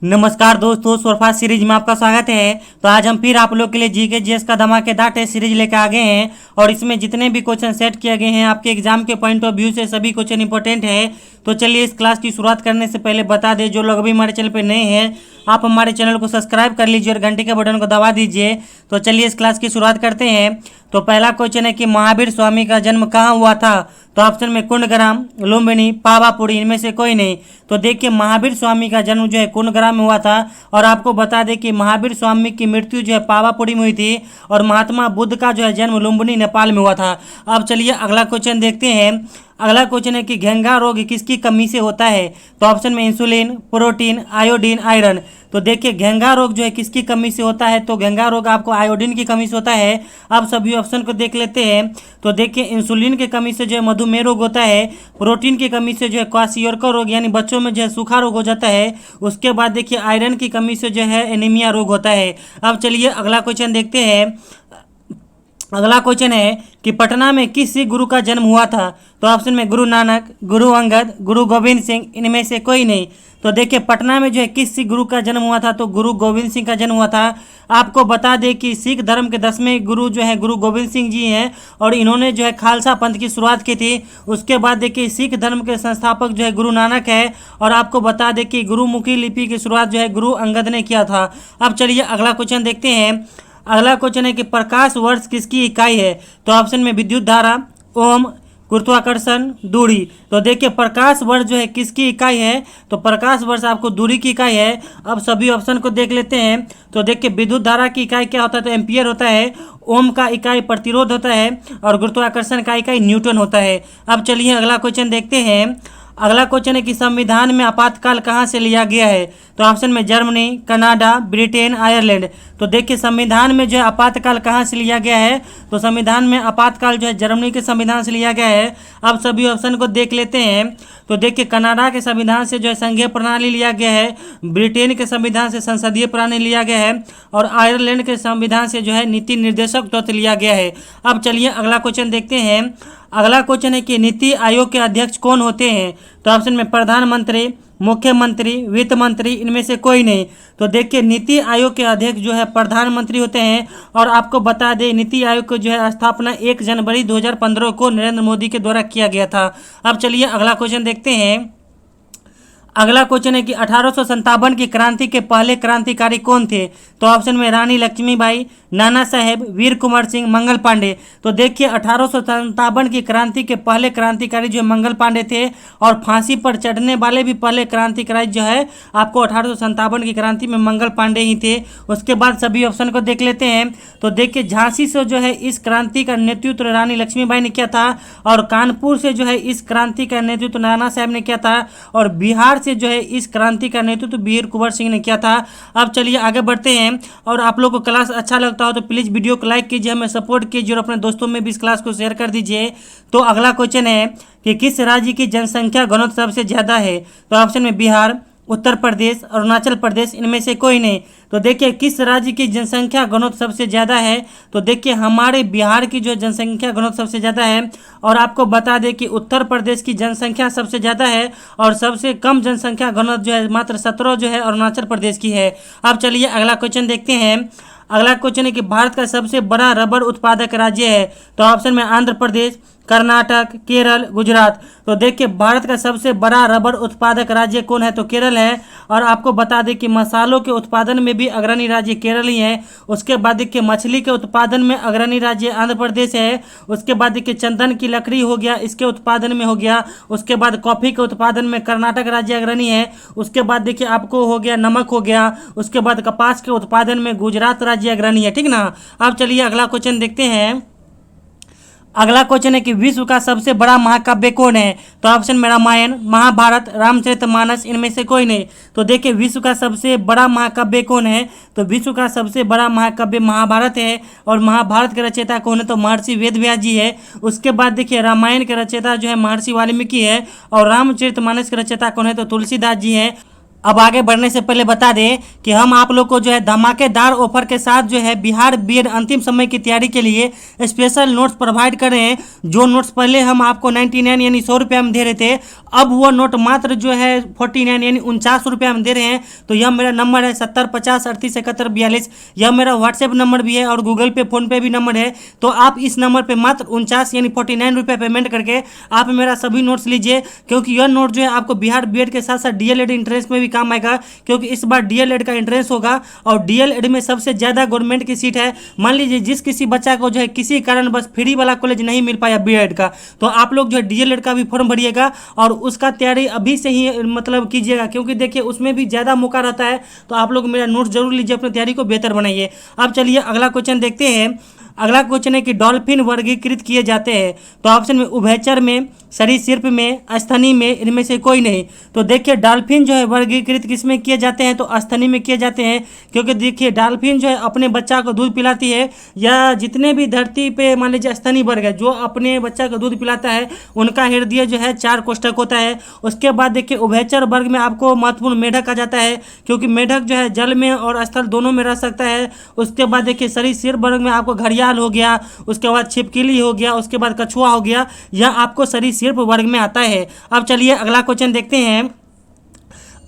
नमस्कार दोस्तों, सुरफास्ट सीरीज में आपका स्वागत है। तो आज हम फिर आप लोग के लिए जीके जीएस का धमाकेदार टेस्ट सीरीज लेकर आ गए हैं और इसमें जितने भी क्वेश्चन सेट किए गए हैं आपके एग्जाम के पॉइंट ऑफ व्यू से सभी क्वेश्चन इंपॉर्टेंट है। तो चलिए इस क्लास की शुरुआत करने से पहले बता दें, जो लोग अभी हमारे चैनल पर नए हैं आप हमारे चैनल को सब्सक्राइब कर लीजिए और घंटे के बटन को दबा दीजिए। तो चलिए इस क्लास की शुरुआत करते हैं। तो पहला क्वेश्चन है कि महावीर स्वामी का जन्म कहाँ हुआ था। तो ऑप्शन में कुंडग्राम, लुम्बिनी, पावापुरी, इनमें से कोई नहीं। तो देखिए महावीर स्वामी का जन्म जो है कुंडग्राम में हुआ था और आपको बता दें कि महावीर स्वामी की मृत्यु जो है पावापुरी में हुई थी और महात्मा बुद्ध का जो है जन्म लुम्बिनी नेपाल में हुआ था। अब चलिए अगला क्वेश्चन देखते हैं। अगला क्वेश्चन है कि घेंघा रोग किसकी कमी से होता है। तो ऑप्शन में इंसुलिन, प्रोटीन, आयोडीन, आयरन। तो देखिए घेंघा रोग जो है किसकी कमी से होता है। तो घेंघा रोग आपको आयोडीन की कमी से होता है। अब सभी ऑप्शन को देख लेते हैं। तो देखिए इंसुलिन की कमी से जो है मधुमेह रोग होता है, प्रोटीन की कमी से जो है क्वाशियोरकर रोग यानी बच्चों में जो है सूखा रोग हो जाता है। उसके बाद देखिए आयरन की कमी से जो है एनीमिया रोग होता है। अब चलिए अगला क्वेश्चन देखते हैं। अगला क्वेश्चन है कि पटना में किस सिख गुरु का जन्म हुआ था। तो ऑप्शन में गुरु नानक, गुरु अंगद, गुरु गोविंद सिंह, इनमें से कोई नहीं। तो देखिए पटना में जो है किस सिख गुरु का जन्म हुआ था। तो गुरु गोविंद सिंह का जन्म हुआ था। आपको बता दें कि सिख धर्म के 10वें गुरु जो है गुरु गोविंद सिंह जी हैं और इन्होंने जो है खालसा पंथ की शुरुआत की थी। उसके बाद देखिए सिख धर्म के संस्थापक जो है गुरु नानक है और आपको बता दें कि गुरुमुखी लिपि की शुरुआत जो है गुरु अंगद ने किया था। अब चलिए अगला क्वेश्चन देखते हैं। अगला क्वेश्चन है कि प्रकाश वर्ष किसकी इकाई है। तो ऑप्शन में विद्युत धारा, ओम, गुरुत्वाकर्षण, दूरी। तो देखिए प्रकाश वर्ष जो है किसकी इकाई है। तो प्रकाश वर्ष आपको दूरी की इकाई है। अब सभी ऑप्शन को देख लेते हैं। तो देखिए विद्युत धारा की इकाई क्या होता है। तो एम्पियर होता है। ओम का इकाई प्रतिरोध होता है और गुरुत्वाकर्षण का इकाई न्यूटन होता है। अब चलिए अगला क्वेश्चन देखते हैं। अगला क्वेश्चन है कि संविधान में आपातकाल कहाँ से लिया गया है। तो ऑप्शन में जर्मनी, कनाडा, ब्रिटेन, आयरलैंड। तो देखिए संविधान में जो है आपातकाल कहाँ से लिया गया है। तो संविधान में आपातकाल जो है जर्मनी के संविधान से लिया गया है। अब सभी ऑप्शन को देख लेते हैं। तो देखिए कनाडा के संविधान से जो है संघीय प्रणाली लिया गया है, ब्रिटेन के संविधान से संसदीय प्रणाली लिया गया है और आयरलैंड के संविधान से जो है नीति निर्देशक तत्व लिया गया है। अब चलिए अगला क्वेश्चन देखते हैं। अगला क्वेश्चन है कि नीति आयोग के अध्यक्ष कौन होते हैं। तो ऑप्शन में प्रधानमंत्री, मुख्यमंत्री, वित्त मंत्री, इनमें से कोई नहीं। तो देखिए नीति आयोग के अध्यक्ष जो है प्रधानमंत्री होते हैं और आपको बता दें नीति आयोग की जो है स्थापना 1 जनवरी 2015 को नरेंद्र मोदी के द्वारा किया गया था। अब चलिए अगला क्वेश्चन देखते हैं। अगला क्वेश्चन है कि 1857 की क्रांति के पहले क्रांतिकारी कौन थे। तो ऑप्शन में रानी लक्ष्मीबाई, नाना साहेब, वीर कुंवर सिंह, मंगल पांडे। तो देखिए 1857 की क्रांति के पहले क्रांतिकारी जो मंगल पांडे थे और फांसी पर चढ़ने वाले भी पहले क्रांतिकारी जो है आपको 1857 की क्रांति में मंगल पांडे ही थे। उसके बाद सभी ऑप्शन को देख लेते हैं। तो देखिए झांसी से जो है इस क्रांति का नेतृत्व रानी लक्ष्मीबाई ने किया था और कानपुर से जो है इस क्रांति का नेतृत्व नाना साहेब ने किया था और बिहार से जो है इस क्रांति का नेतृत्व वीर कुंवर सिंह ने किया था। अब चलिए आगे बढ़ते हैं और आप लोगों को क्लास अच्छा लगता हो तो प्लीज़ वीडियो को लाइक कीजिए, हमें सपोर्ट कीजिए और अपने दोस्तों में भी इस क्लास को शेयर कर दीजिए। तो अगला क्वेश्चन है कि किस राज्य की जनसंख्या घनत्व सबसे ज़्यादा है। तो ऑप्शन में बिहार, उत्तर प्रदेश, अरुणाचल प्रदेश, इनमें से कोई नहीं। तो देखिए किस राज्य की जनसंख्या घनत्व सबसे ज़्यादा है। तो देखिए हमारे बिहार की जो जनसंख्या घनत्व सबसे ज़्यादा है और आपको बता दें कि उत्तर प्रदेश की जनसंख्या सबसे ज़्यादा है और सबसे कम जनसंख्या घनत्व जो है मात्र 17 जो है अरुणाचल प्रदेश की है। अब चलिए अगला क्वेश्चन देखते हैं। अगला क्वेश्चन है कि भारत का सबसे बड़ा रबर उत्पादक राज्य है। तो ऑप्शन में आंध्र प्रदेश, कर्नाटक, केरल, गुजरात। तो देखिए भारत का सबसे बड़ा रबर उत्पादक राज्य कौन है। तो केरल है और आपको बता दें कि मसालों के उत्पादन में भी अग्रणी राज्य केरल ही है। उसके बाद देखिए मछली के उत्पादन में अग्रणी राज्य आंध्र प्रदेश है। उसके बाद देखिए चंदन की लकड़ी हो गया, इसके उत्पादन में हो गया। उसके बाद कॉफ़ी के उत्पादन में कर्नाटक राज्य अग्रणी है। उसके बाद देखिए आपको हो गया नमक हो गया। उसके बाद कपास के उत्पादन में गुजरात राज्य अग्रणी है, ठीक ना। अब चलिए अगला क्वेश्चन देखते हैं। अगला क्वेश्चन है कि विश्व का सबसे बड़ा महाकाव्य कौन है। तो ऑप्शन में रामायण, महाभारत, रामचरितमानस, इनमें से कोई नहीं। तो देखिए विश्व का सबसे बड़ा महाकाव्य कौन है। तो विश्व का सबसे बड़ा महाकाव्य महाभारत है और महाभारत के रचयिता कौन है। तो महर्षि वेदव्यास जी है। उसके बाद देखिए रामायण के रचयिता जो है महर्षि वाल्मीकि है और रामचरितमानस के रचयिता कौन है। तो तुलसीदास जी है। अब आगे बढ़ने से पहले बता दें कि हम आप लोग को जो है धमाकेदार ऑफर के साथ जो है बिहार बीएड अंतिम समय की तैयारी के लिए स्पेशल नोट्स प्रोवाइड कर रहे हैं। जो नोट्स पहले हम आपको 99 यानी 100 रुपये में दे रहे थे, अब वो नोट मात्र जो है 49 यानी 49 रुपये में दे रहे हैं। तो यह मेरा नंबर है 7050387142। यह मेरा व्हाट्सएप नंबर भी है और गूगल पे फोनपे भी नंबर है। तो आप इस नंबर पर मात्र 49 यानी 49 रुपये पेमेंट करके आप मेरा सभी नोट्स लीजिए, क्योंकि यह नोट जो है आपको बिहार बीएड के साथ साथ डीएलएड इंट्रेंस में भी काम आएगा, क्योंकि इस बार डीएलएड का एंट्रेंस होगा और डीएलएड में सबसे ज़्यादा गवर्नमेंट की सीट है। मान लीजिए जिस किसी बच्चा को जो है किसी कारण बस फ्री वाला कॉलेज नहीं मिल पाया बीएड का, तो आप लोग जो है डीएलएड का भी फॉर्म भरिएगा और उसका तैयारी अभी से ही मतलब कीजिएगा, क्योंकि देखिए उसमें भी ज़्यादा मौका रहता है। तो आप लोग मेरा नोट जरूर लीजिए, अपनी तैयारी को बेहतर बनाइए। अब चलिए अगला क्वेश्चन देखते हैं। अगला क्वेश्चन है कि डॉल्फिन वर्गीकृत किए जाते हैं। तो ऑप्शन में उभयचर में, सरीसृप में, स्तनी में, इनमें से कोई नहीं। तो देखिए डॉल्फिन जो है वर्गीकृत किस में किए जाते हैं, तो स्तनी में किए जाते हैं, क्योंकि देखिए डॉल्फिन जो है अपने बच्चा को दूध पिलाती है, या जितने भी धरती पे मान लीजिए स्तनी वर्ग है जो अपने बच्चा को दूध पिलाता है, उनका हृदय जो है 4 कोष्ठक होता है। उसके बाद देखिए उभयचर वर्ग में आपको महत्वपूर्ण मेढक आ जाता है, क्योंकि मेढक जो है जल में और स्थल दोनों में रह सकता है। उसके बाद देखिए सरीसृप वर्ग में आपको घड़ियाल हो गया, उसके बाद छिपकली हो गया, उसके बाद कछुआ हो गया, यह आपको सरीसृप वर्ग में आता है। अब चलिए अगला क्वेश्चन देखते हैं।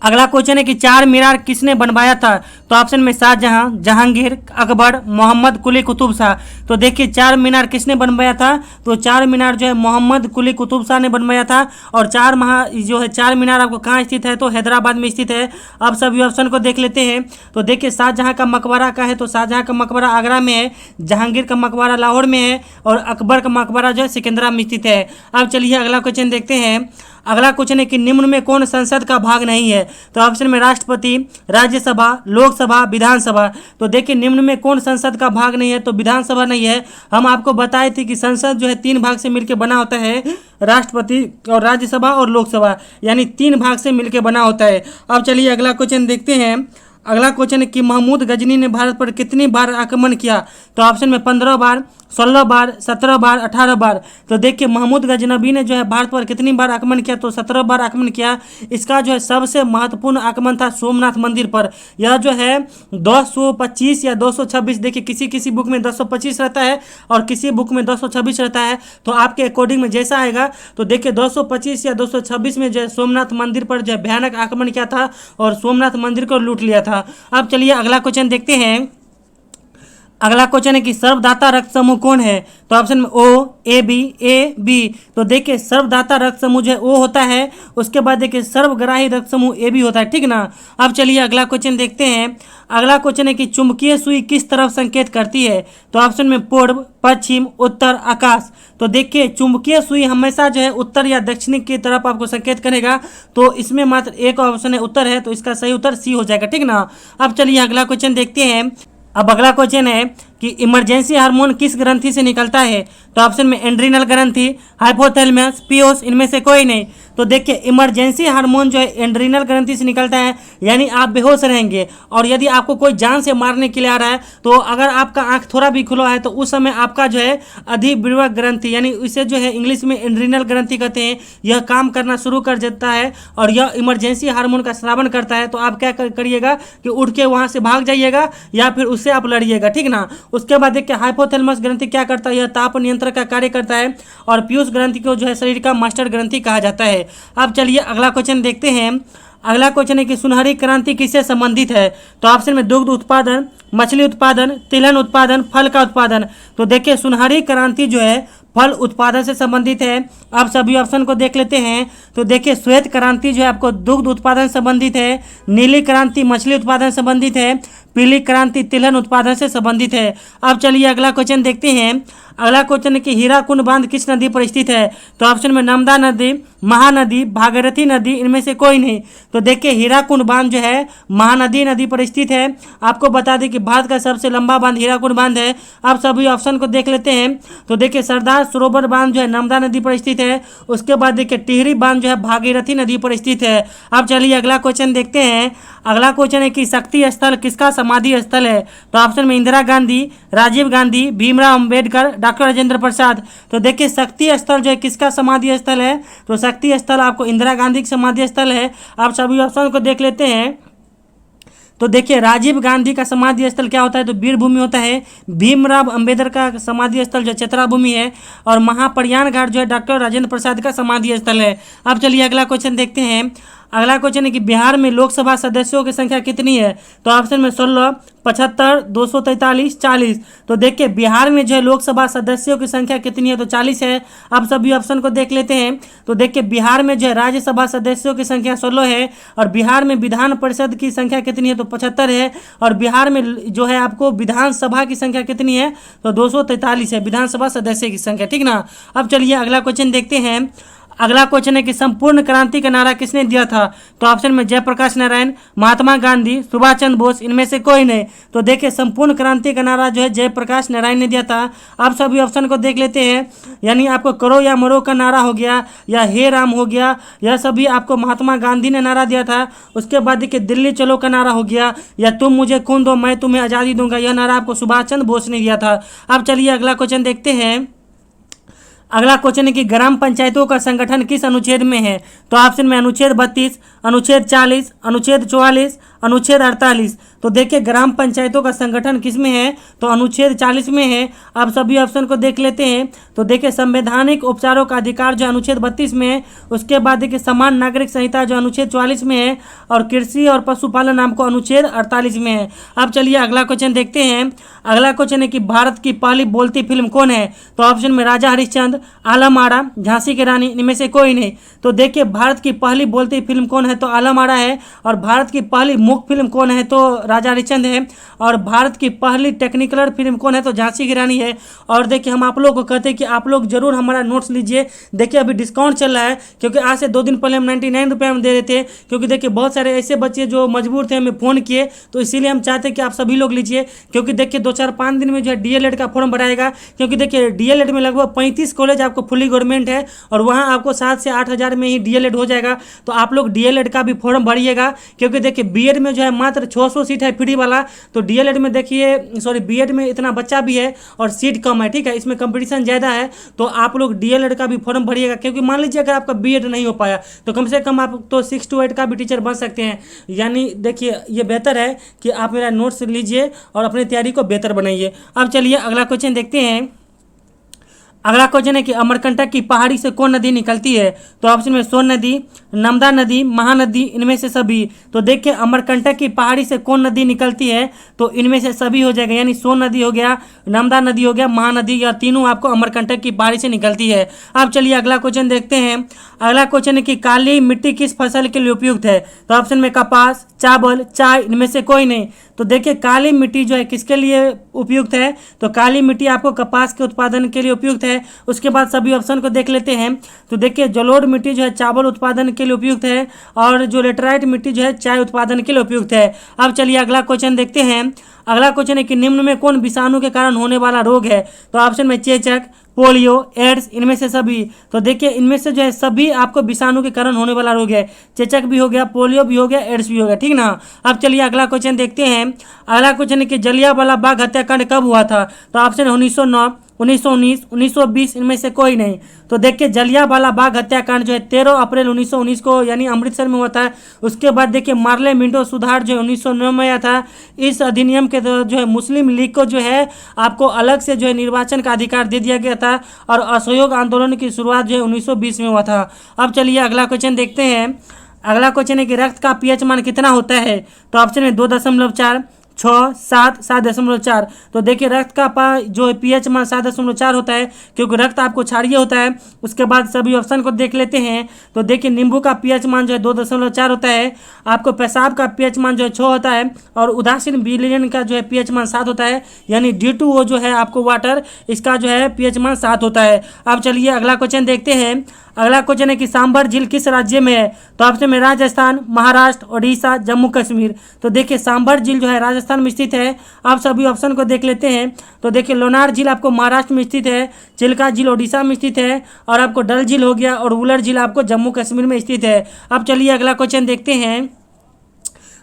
अगला क्वेश्चन है कि 4 मीनार किसने बनवाया था। तो ऑप्शन में शाहजहां, जहांगीर, अकबर, मोहम्मद कुली कुतुब शाह। तो देखिए 4 मीनार किसने बनवाया था, तो 4 मीनार जो है मोहम्मद कुली कुतुब शाह ने बनवाया था। और 4 मीनार आपको कहाँ स्थित है, तो हैदराबाद में स्थित है। अब सभी ऑप्शन को देख लेते हैं। तो देखिए शाहजहां का मकबरा का है, तो शाहजहां का मकबरा आगरा में है, जहांगीर का मकबरा लाहौर में है और अकबर का मकबरा जो है सिकंदरा में स्थित है। अब चलिए अगला क्वेश्चन देखते हैं। अगला क्वेश्चन है कि निम्न में कौन संसद का भाग नहीं है। तो ऑप्शन में राष्ट्रपति, राज्यसभा, लोकसभा, विधानसभा। तो देखिए निम्न में कौन संसद का भाग नहीं है, तो विधानसभा नहीं है। हम आपको बताए थे कि संसद जो है 3 भाग से मिलकर बना होता है, राष्ट्रपति और राज्यसभा और लोकसभा, यानी 3 भाग से मिलकर बना होता है। अब चलिए अगला क्वेश्चन देखते हैं। अगला क्वेश्चन है कि महमूद गजनी ने भारत पर कितनी बार आक्रमण किया। तो ऑप्शन में 15 बार, 16 बार, 17 बार, 18 बार। तो देखिए महमूद गजनबी ने जो है भारत पर कितनी बार आक्रमण किया, तो 17 बार आक्रमण किया। इसका जो है सबसे महत्वपूर्ण आक्रमण था सोमनाथ मंदिर पर। यह जो है 225 या 226, देखिए किसी किसी बुक में 225 रहता है और किसी बुक में 226 रहता है, तो आपके अकॉर्डिंग में जैसा आएगा। तो देखिए 225 या 226 में जो है सोमनाथ मंदिर पर जो है भयानक आक्रमण किया था और सोमनाथ मंदिर को लूट लिया था। अब चलिए अगला क्वेश्चन देखते हैं। अगला क्वेश्चन है कि सर्वदाता रक्त समूह कौन है। तो ऑप्शन में ओ, ए बी। तो देखिए सर्वदाता रक्त समूह जो है ओ होता है। उसके बाद देखिए सर्वग्राही रक्त समूह ए बी होता है, ठीक ना। अब चलिए अगला क्वेश्चन देखते हैं। अगला क्वेश्चन है कि चुंबकीय सुई किस तरफ संकेत करती है। तो ऑप्शन में पूर्व, पश्चिम, उत्तर, आकाश। तो देखिए चुंबकीय सुई हमेशा जो है उत्तर या दक्षिण की तरफ आपको संकेत करेगा। तो इसमें मात्र एक ऑप्शन है उत्तर है, तो इसका सही उत्तर सी हो जाएगा, ठीक ना। अब चलिए अगला क्वेश्चन देखते हैं। अब अगला क्वेश्चन है कि इमरजेंसी हार्मोन किस ग्रंथि से निकलता है। तो ऑप्शन में एंड्रिनल ग्रंथि, हाइपोथैलेमस, पियोस, इनमें से कोई नहीं। तो देखिए इमरजेंसी हार्मोन जो है एंड्रिनल ग्रंथि से निकलता है, यानी आप बेहोश रहेंगे और यदि आपको कोई जान से मारने के लिए आ रहा है, तो अगर आपका आंख थोड़ा भी खुला है तो उस समय आपका जो है अधिविर्वक ग्रंथि, यानी इसे जो है इंग्लिश में एंड्रिनल ग्रंथि कहते हैं, यह काम करना शुरू कर देता है और यह इमरजेंसी हार्मोन का स्रावन करता है। तो आप क्या करिएगा कि उठ के वहाँ से भाग जाइएगा या फिर उससे आप लड़िएगा, ठीक ना। उसके बाद देखिए हाइपोथैलेमस ग्रंथि क्या करता है, यह ताप नियंत्रण का कार्य करता है और पीयूष ग्रंथि को जो है शरीर का मास्टर ग्रंथि कहा जाता है। अब चलिए अगला क्वेश्चन देखते हैं। अगला क्वेश्चन है कि सुनहरी क्रांति किससे संबंधित है। तो ऑप्शन में दुग्ध उत्पादन, मछली उत्पादन, तिलहन उत्पादन, फल का उत्पादन। तो देखिए सुनहरी क्रांति जो है फल उत्पादन से संबंधित है। आप सभी ऑप्शन को देख लेते हैं। तो देखिए श्वेत क्रांति जो है आपको दुग्ध उत्पादन संबंधित है, नीली क्रांति मछली उत्पादन संबंधित है, पीली क्रांति तिलहन उत्पादन से संबंधित है। अब चलिए अगला क्वेश्चन देखते हैं। अगला क्वेश्चन है कि हीराकुंड बांध किस नदी पर स्थित है। तो ऑप्शन में नर्मदा नदी, महानदी, भागीरथी नदी, इनमें से कोई नहीं। तो देखिए हीराकुंड बांध जो है महानदी नदी पर स्थित है। आपको बता दें कि भारत का सबसे लंबा बांध हीराकुंड बांध है। आप सभी ऑप्शन को देख लेते हैं। तो देखिए सरदार सरोवर बांध जो है नर्मदा नदी पर स्थित है। उसके बाद देखिए टिहरी बांध जो है भागीरथी नदी पर स्थित है। अब चलिए अगला क्वेश्चन देखते हैं। अगला क्वेश्चन है कि शक्ति स्थल किसका समाधि स्थल है। तो ऑप्शन में इंदिरा गांधी, राजीव गांधी, भीमराव अंबेडकर, डॉक्टर राजेंद्र प्रसाद। तो देखिए शक्ति स्थल जो है किसका समाधि स्थल है, तो शक्ति स्थल आपको इंदिरा गांधी का समाधि स्थल है। आप सभी ऑप्शन को देख लेते हैं। तो देखिए राजीव गांधी का समाधि स्थल क्या होता है, तो वीर भूमि होता है। भीमराव अंबेडकर का समाधि स्थल जो चतरा भूमि है। और महाप्रयाण घाट जो है डॉक्टर राजेंद्र प्रसाद का समाधि स्थल है। अब चलिए अगला क्वेश्चन देखते हैं। अगला क्वेश्चन है कि बिहार में लोकसभा सदस्यों की संख्या कितनी है, तो ऑप्शन में 16, 75, 243, 40। तो देखिए बिहार में जो है लोकसभा सदस्यों की संख्या कितनी है, तो 40 है। अब सभी ऑप्शन को देख लेते हैं। तो देखिए बिहार में जो है राज्यसभा सदस्यों की संख्या 16 है। और बिहार में विधान परिषद की संख्या कितनी है, तो 75 है। और बिहार में जो है आपको विधानसभा की संख्या कितनी है, तो 243 है विधानसभा सदस्य की संख्या, ठीक ना। अब चलिए अगला क्वेश्चन देखते हैं। अगला क्वेश्चन है कि संपूर्ण क्रांति का नारा किसने दिया था, तो ऑप्शन में जयप्रकाश नारायण, महात्मा गांधी, सुभाष चंद्र बोस, इनमें से कोई नहीं। तो देखिए संपूर्ण क्रांति का नारा जो है जयप्रकाश नारायण ने दिया था। आप सभी ऑप्शन को देख लेते हैं। यानी आपको करो या मरो का नारा हो गया, या हे राम हो गया, यह सभी आपको महात्मा गांधी ने नारा दिया था। उसके बाद देखिए दिल्ली चलो का नारा हो गया, या तुम मुझे खून दो मैं तुम्हें आज़ादी दूंगा, यह नारा आपको सुभाष चंद्र बोस ने दिया था। अब चलिए अगला क्वेश्चन देखते हैं। अगला क्वेश्चन है कि ग्राम पंचायतों का संगठन किस अनुच्छेद में है, तो ऑप्शन में अनुच्छेद 32, अनुच्छेद 40, अनुच्छेद 44, अनुच्छेद 48। तो देखिए ग्राम पंचायतों का संगठन किस में है, तो अनुच्छेद 40 में है। आप सभी ऑप्शन को देख लेते हैं। तो देखिए संवैधानिक उपचारों का अधिकार जो अनुच्छेद 32 में है। उसके बाद देखिए समान नागरिक संहिता जो अनुच्छेद 44 में है। और कृषि और पशुपालन आपको अनुच्छेद 48 में है। अब चलिए अगला क्वेश्चन देखते हैं। अगला क्वेश्चन है कि भारत की पहली बोलती फिल्म कौन है, तो ऑप्शन में राजा हरिश्चंद्र, आलम आरा, झांसी की रानी, इनमें से कोई नहीं। तो देखिए भारत की पहली बोलती फिल्म कौन है, तो आलम आरा है। और भारत की पहली मूक फिल्म कौन है, तो राजा हरिश्चंद्र है। और भारत की पहली टेक्निकलर फिल्म कौन है, तो झांसी की रानी है। और देखिए हम आप लोग को कहते हैं कि आप लोग जरूर हमारा नोट्स लीजिए। देखिए अभी डिस्काउंट चल रहा है, क्योंकि आज से 2 दिन पहले हम 99 रुपये में दे रहे थे। क्योंकि देखिए बहुत सारे ऐसे बच्चे जो मजबूर थे हमें फ़ोन किए, तो इसीलिए हम चाहते हैं कि आप सभी लोग लीजिए। क्योंकि देखिए 2-4-5 दिन में जो है DLED का फॉर्म भराएगा। क्योंकि देखिए DLED में लगभग 35 कॉलेज आपको फुली गवर्नमेंट है। और वहाँ आपको 7 से 8 हज़ार में ही DLED हो जाएगा। तो आप लोग DLED का भी फॉर्म भरिएगा। क्योंकि देखिए बीएड में जो है मात्र 600 सीट है फ्री वाला। तो DLED में देखिए बीएड में इतना बच्चा भी है और सीट कम है, ठीक है, इसमें कंपटीशन ज़्यादा है। तो आप लोग DLED का भी फॉर्म भरिएगा। क्योंकि मान लीजिए अगर आपका बीएड नहीं हो पाया, तो कम से कम आप तो 6 to 8 का भी टीचर बन सकते हैं। यानी देखिए ये बेहतर है कि आप मेरा नोट्स लीजिए और अपनी तैयारी को बेहतर बनाइए। अब चलिए अगला क्वेश्चन देखते हैं। अगला क्वेश्चन है कि अमरकंटक की पहाड़ी से कौन नदी निकलती है, तो ऑप्शन में सोन नदी, नर्मदा नदी, महानदी, इनमें से सभी। तो देखिए अमरकंटक की पहाड़ी से कौन नदी निकलती है, तो इनमें से सभी हो जाएगा। यानी सोन नदी हो गया, नर्मदा नदी हो गया, महानदी, या तीनों आपको अमरकंटक की पहाड़ी से निकलती है। अब चलिए अगला क्वेश्चन देखते हैं। अगला क्वेश्चन है कि काली मिट्टी किस फसल के लिए उपयुक्त है, तो ऑप्शन में कपास, चावल, चाय, इनमें से कोई नहीं। तो देखिए काली मिट्टी जो है किसके लिए उपयुक्त है, तो काली मिट्टी आपको कपास के उत्पादन के लिए उपयुक्त है। उसके बाद सभी ऑप्शन को देख लेते हैं। तो देखिए जलोढ़ मिट्टी जो है चावल उत्पादन के लिए उपयुक्त है। और जो लेटराइट मिट्टी जो है चाय उत्पादन के लिए उपयुक्त है। अब चलिए अगला क्वेश्चन देखते हैं। अगला क्वेश्चन है कि निम्न में कौन विषाणु के कारण होने वाला रोग है, तो ऑप्शन में चेचक, पोलियो, एड्स, इनमें से सभी। तो देखिए इनमें से जो है सभी आपको विषाणु के कारण होने वाला रोग है। चेचक भी हो गया, पोलियो भी हो गया, एड्स भी हो गया, ठीक ना। अब चलिए अगला क्वेश्चन देखते हैं। अगला क्वेश्चन है कि जलियांवाला बाग हत्याकांड कब हुआ था, तो ऑप्शन 1909, 1919, 1920, इनमें से कोई नहीं। तो देखिए जलियांवाला बाग हत्याकांड जो है 13 अप्रैल 1919 को यानी अमृतसर में हुआ था। उसके बाद देखिए मार्ले मिंटो सुधार जो 1909 में आया था। इस अधिनियम के जो है मुस्लिम लीग को जो है आपको अलग से जो है निर्वाचन का अधिकार दे दिया गया था। और असहयोग आंदोलन की शुरुआत जो है 1920 में हुआ था। अब चलिए अगला क्वेश्चन देखते हैं। अगला क्वेश्चन है कि रक्त का पीएच मान कितना होता है, तो ऑप्शन में 2.4, 6, 7, 7.4। तो देखिए रक्त का जो है पीएच मान 7.4 होता है, क्योंकि रक्त आपको क्षारीय होता है। उसके बाद सभी ऑप्शन को देख लेते हैं। तो देखिए नींबू का पीएच मान जो है 2.4 होता है। आपको पेशाब का पीएच मान जो है 6 होता है। और उदासीन विलयन का जो है पीएच मान 7 होता है। यानी D2O जो है आपको वाटर, इसका जो है पीएच मान 7 होता है। अब चलिए अगला क्वेश्चन देखते हैं। अगला क्वेश्चन है कि सांभर झील किस राज्य में है, तो ऑप्शन में राजस्थान, महाराष्ट्र, ओडिशा, जम्मू कश्मीर। तो देखिए सांभर झील जो है राजस्थान में स्थित है। आप सभी ऑप्शन को देख लेते हैं। तो देखिए लोनार झील आपको महाराष्ट्र में स्थित है, चिल्का झील ओडिशा में स्थित है, और आपको डल झील हो गया, और वुलर झील आपको जम्मू कश्मीर में स्थित है। अब चलिए अगला क्वेश्चन देखते हैं।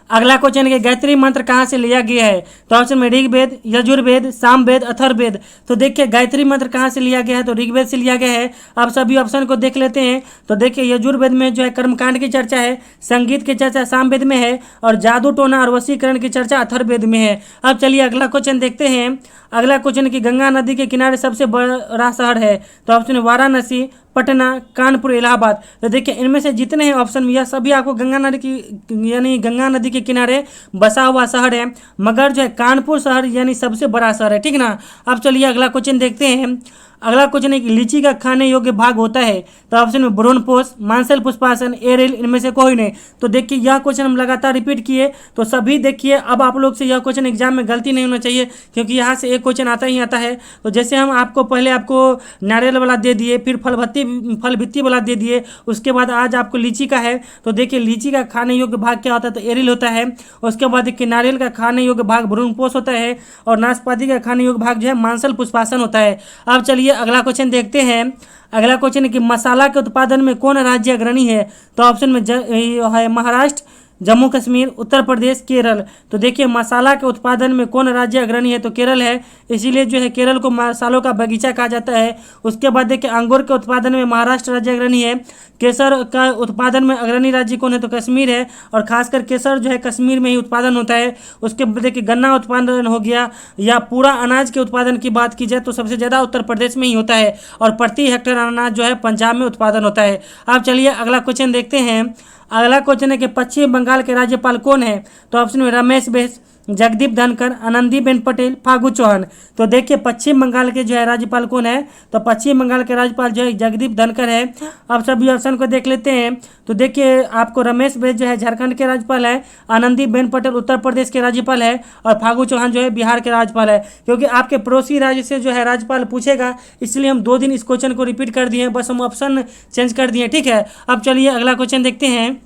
अगला क्वेश्चन है गायत्री मंत्र कहाँ से लिया गया है? तो ऑप्शन में ऋग्वेद, यजुर्वेद, सामवेद, अथर्ववेद। तो देखिए गायत्री मंत्र कहाँ से लिया गया है? तो ऋग्वेद से लिया गया है। अब सभी ऑप्शन को देख लेते हैं। तो देखिए यजुर्वेद में जो है कर्मकांड की चर्चा है, संगीत की चर्चा सामवेद में है और जादू टोना और वशीकरण की चर्चा अथर्ववेद में है। अब चलिए अगला क्वेश्चन देखते हैं। अगला क्वेश्चन की गंगा नदी के किनारे सबसे बड़ा शहर है? तो ऑप्शन वाराणसी, पटना, कानपुर, इलाहाबाद। तो देखिए इनमें से जितने हैं ऑप्शन में यह सभी आपको गंगा नदी की यानी गंगा नदी के किनारे बसा हुआ शहर है, मगर जो है कानपुर शहर यानी सबसे बड़ा शहर है, ठीक ना। अब चलिए अगला क्वेश्चन देखते हैं। अगला क्वेश्चन है कि लीची का खाने योग्य भाग होता है? तो ऑप्शन में भ्रूणपोष, मांसल पुष्पासन, एरिल, इनमें से कोई नहीं। तो देखिए यह क्वेश्चन हम लगातार रिपीट किए तो सभी देखिए अब आप लोग से यह क्वेश्चन एग्जाम में गलती नहीं होना चाहिए, क्योंकि यहाँ से एक क्वेश्चन आता ही आता है। तो जैसे हम आपको पहले आपको नारियल वाला दे दिए, फिर फल भित्ती वाला दे दिए, उसके बाद आज आपको लीची का है। तो देखिए लीची का खाने योग्य भाग क्या होता है? तो एरिल होता है। उसके बाद देखिए नारियल का खाने योग्य भाग भ्रूणपोष होता है और नाशपाती का खाने योग्य भाग जो है मांसल पुष्पासन होता है। अब चलिए अगला क्वेश्चन देखते हैं। अगला क्वेश्चन है कि मसाला के उत्पादन में कौन राज्य अग्रणी है? तो ऑप्शन में है महाराष्ट्र, जम्मू कश्मीर, उत्तर प्रदेश, केरल। तो देखिए मसाला के उत्पादन में कौन राज्य अग्रणी है? तो केरल है, इसीलिए जो है केरल को मसालों का बगीचा कहा जाता है। उसके बाद देखिए अंगूर के उत्पादन में महाराष्ट्र राज्य अग्रणी है। केसर का उत्पादन में अग्रणी राज्य कौन है? तो कश्मीर है, और खासकर केसर जो है कश्मीर में ही उत्पादन होता है। उसके बाद देखिए गन्ना उत्पादन हो गया, या पूरा अनाज के उत्पादन की बात की जाए तो सबसे ज़्यादा उत्तर प्रदेश में ही होता है, और प्रति हेक्टेयर अनाज जो है पंजाब में उत्पादन होता है। अब चलिए अगला क्वेश्चन देखते हैं। अगला क्वेश्चन है कि पश्चिम बंगाल के राज्यपाल कौन है? तो ऑप्शन में रमेश बैस, जगदीप धनखड़, आनंदीबेन पटेल, फागू चौहान। तो देखिए पश्चिम बंगाल के जो है राज्यपाल कौन है? तो पश्चिम बंगाल के राज्यपाल जो है जगदीप धनखड़ है। अब सभी ऑप्शन को देख लेते हैं। तो देखिए आपको रमेश बैस जो है झारखंड के राज्यपाल है, आनंदीबेन पटेल उत्तर प्रदेश के राज्यपाल है, और फागू चौहान जो है बिहार के राज्यपाल है। क्योंकि आपके पड़ोसी राज्य से जो है राज्यपाल पूछेगा, इसलिए हम 2 दिन इस क्वेश्चन को रिपीट कर दिए, बस हम ऑप्शन चेंज कर दिए, ठीक है। अब चलिए अगला क्वेश्चन देखते हैं।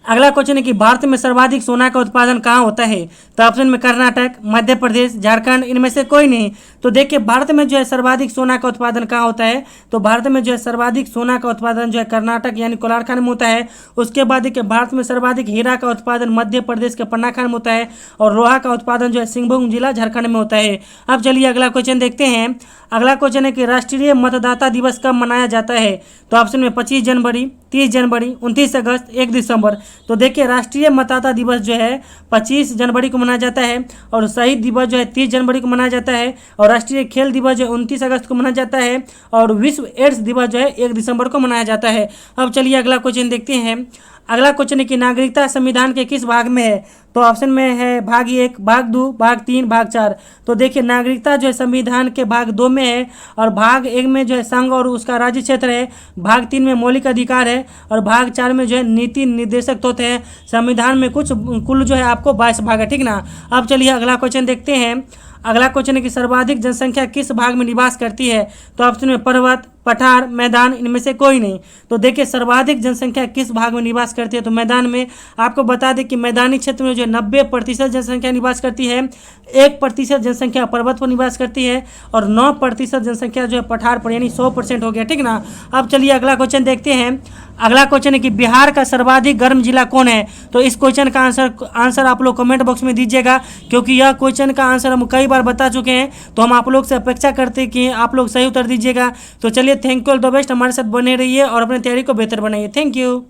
अगला क्वेश्चन है कि भारत में सर्वाधिक सोना का उत्पादन कहाँ होता है? तो ऑप्शन में कर्नाटक, मध्य प्रदेश, झारखंड, इनमें से कोई नहीं। तो देखिए भारत में जो है सर्वाधिक सोना का उत्पादन कहाँ होता है? तो भारत में जो है सर्वाधिक सोना का उत्पादन जो है कर्नाटक यानी कोलारखंड में होता है। उसके बाद देखिए भारत में सर्वाधिक हीरा का उत्पादन मध्य प्रदेश के पन्नाखंड में होता है, और लोहा का उत्पादन जो है सिंहभूम जिला झारखंड में होता है। अब चलिए अगला क्वेश्चन देखते हैं। अगला क्वेश्चन है कि राष्ट्रीय मतदाता दिवस कब मनाया जाता है? तो ऑप्शन में 25 जनवरी, 30 जनवरी, 29 अगस्त, 1 दिसंबर। तो देखिए राष्ट्रीय मतदाता दिवस जो है 25 जनवरी को मनाया जाता है, और शहीद दिवस जो है 30 जनवरी को मनाया जाता है, और राष्ट्रीय खेल दिवस जो है 29 अगस्त को मनाया जाता है, और विश्व एड्स दिवस जो है 1 दिसंबर को मनाया जाता है। अब चलिए अगला क्वेश्चन देखते हैं। अगला क्वेश्चन है कि नागरिकता संविधान के किस भाग में है? तो ऑप्शन में है भाग 1, भाग 2, भाग 3, भाग 4। तो देखिए नागरिकता जो है संविधान के भाग 2 में है, और भाग 1 में जो है संघ और उसका राज्य क्षेत्र है, भाग 3 में मौलिक अधिकार है, और भाग 4 में जो है नीति निर्देशक तत्व है। संविधान में कुल जो है आपको 22 भाग है, ठीक ना। अब चलिए अगला क्वेश्चन देखते हैं। अगला क्वेश्चन है कि सर्वाधिक जनसंख्या किस भाग में निवास करती है? तो ऑप्शन में पर्वत, पठार, मैदान, इनमें से कोई नहीं। तो देखिए सर्वाधिक जनसंख्या किस भाग में निवास करती है? तो मैदान में। आपको बता दें कि मैदानी क्षेत्र में जो 90% जनसंख्या निवास करती है, 1% जनसंख्या पर्वत पर निवास करती है, और 9% जनसंख्या जो है पठार पर, यानी 100% हो गया, ठीक ना। अब चलिए अगला क्वेश्चन देखते हैं। अगला क्वेश्चन है कि बिहार का सर्वाधिक गर्म जिला कौन है? तो इस क्वेश्चन का आंसर आप लोग कमेंट बॉक्स में दीजिएगा, क्योंकि यह क्वेश्चन का आंसर हम कई बार बता चुके हैं, तो हम आप लोग से अपेक्षा करते हैं कि आप लोग सही उत्तर दीजिएगा। तो चलिए thank you all the best, हमारे साथ बने रहिए और अपनी तैयारी को बेहतर बनाइए। Thank you.